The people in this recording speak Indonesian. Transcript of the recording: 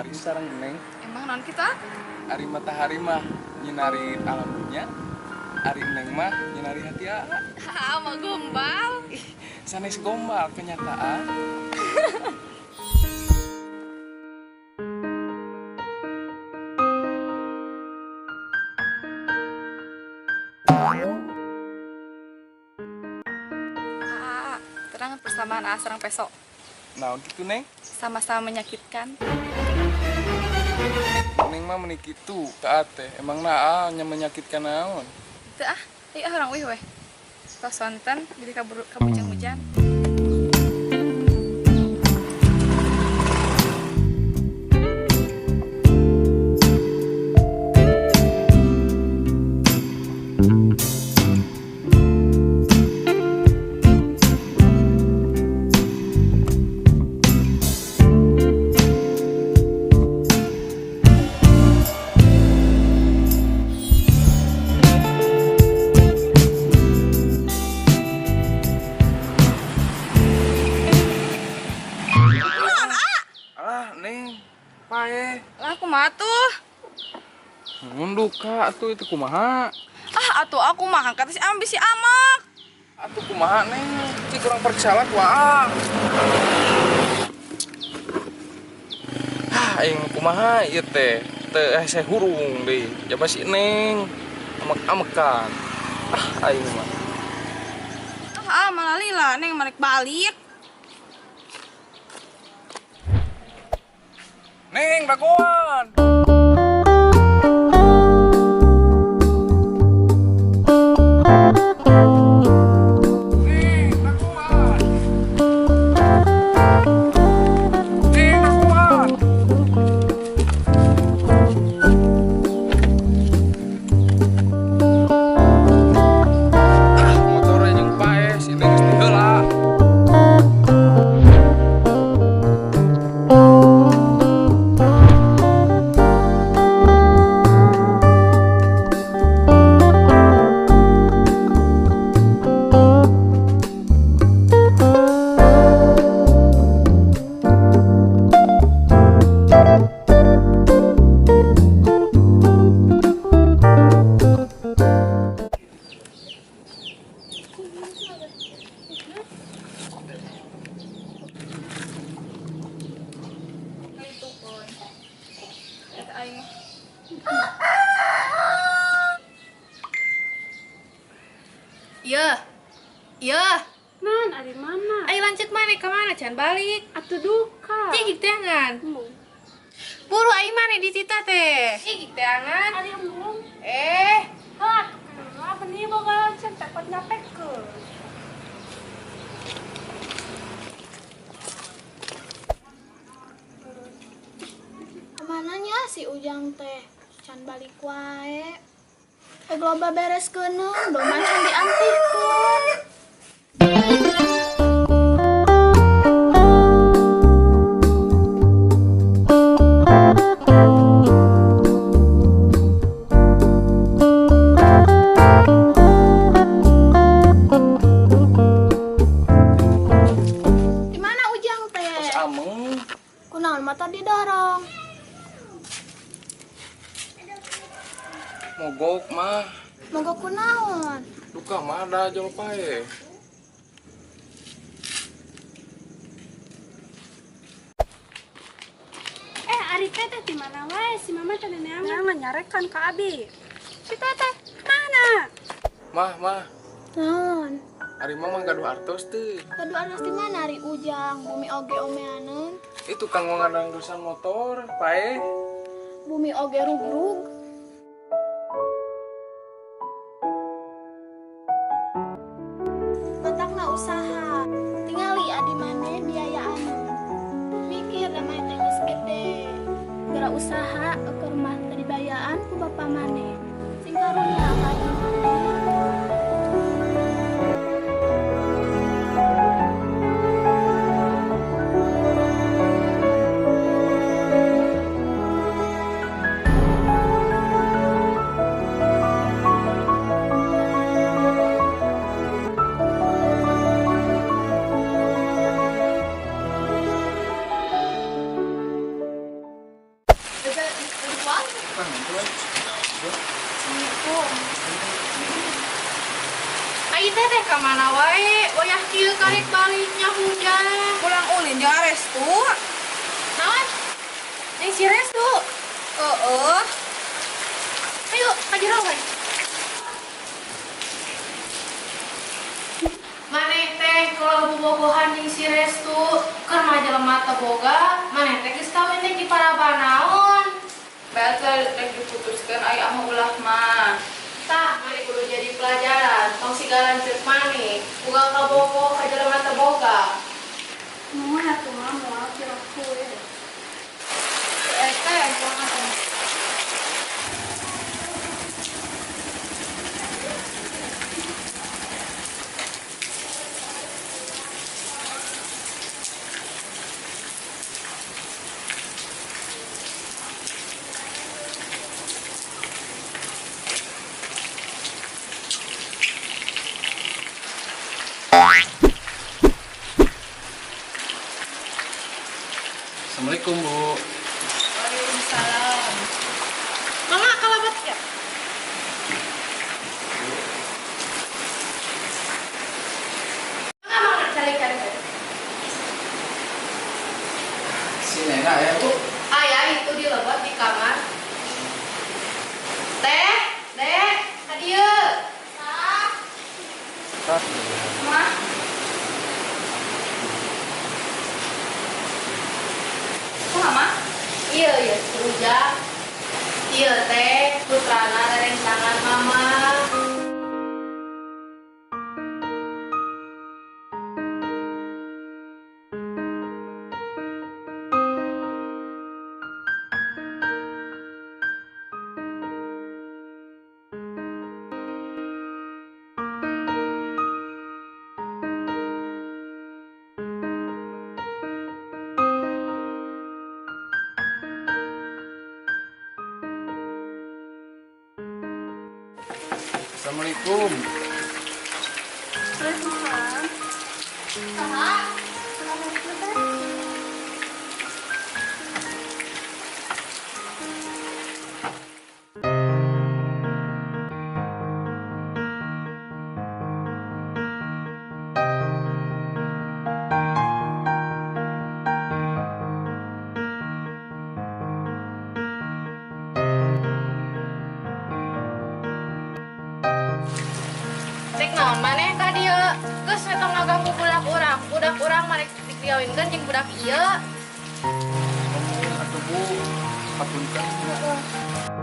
matahari sareng Neng. Emang non kita? Ari matahari mah nyinari alam dunia. Ari Neng mah nyinari hati aa. Mah gombal. Sanes gombal kenyataan. Terang persamaan asrang peso. Nah gitu Neng. Sama-sama menyakitkan. Neng mah menikitu ke ate. Emang naa nya menyakitkan naon? Itu ayo orang weh. Pas sonten jadi kabujang hujan. Neng, pae. Lah aku mah tuh. Ngunduk kak tuh itu kumaha. Atuh aku mah kata si ambisi amak. Atuh kumaha Neng, cik kurang periksa kumaha. Aing kumaha ieu teh. Teu saya hurung deui. Jaba si Neng amek-amekan. Aing mah. Malah lila neng manik balik. Neng, dagoan. Motornya jeung pae, si Neng geus diheula. Iya. Nan, ada mana? Ayo lanjut mana ke mana? Jangan balik. Atuh duka. Cik tangan. Buru ayo mana di tita teh? Cik tangan. Ada yang belum. Apa nih bakal takut nyampe ke? Kemananya si Ujang teh? Can balik wae. Globa beres keunung, do macan diantihkeun. Gimana Ujang teh? Tos ameng. Kunaon mata didorong? Mogok mah. Mogok kunaon? Duka mah ada jol pae. Ari teh di mana wae? Si Mama teh neangan nyarekan ka Abi. Si Teteh mana? Mah. Naon? Ari mah mah gaduh artos teh. Gaduh anas di mana Ari Ujang? Bumi oge omeaneun. Itu kang ngadang urusan motor, pae. Bumi oge rugrug. Letakna usaha. Tingali adi mane biayaan. Mikir da mane teh geus gede. Gara usaha ke rumah teh dibayaan ku bapa mane. Sing karunya adi mane. kemana wae? Wayah kieu karek baliknya hujan. Pulang ulin jeung Arestu. Naon? Yang si Restu. Ayo, ka jero we. Maneh teh kalau bobogohan jeung si Restu keur mah jelema teu boga, maneh teh geus kawin teh di Paraban naon? Batal rek diputuskeun aya mah ulah mah. Tah, maneh kudu jadi pelajaran, tong sigaran ceuk maneh, ugal kabogo ka jelema teu boga. Mau atuh mah mau kira-kira we. Eta yang kurang. Assalamualaikum Bu. Waalaikumsalam. Mama kalabat ya? Mama carikan teh. Si Nena ya Bu. Ayah itu dilebot di kamar. Teh, Dek, hadieu. Mah, kok mama? Iya, rujak. Iya teh, putrana dereng tangan mama. Assalamualaikum. Waalaikumsalam. Kakak, selamat lebaran. Cek naon maneh ka dieu? Geus we tong ngaganggu budak urang. Budak urang marek dikawinkeun jeung budak ieu. Atuh Bu, hapunten.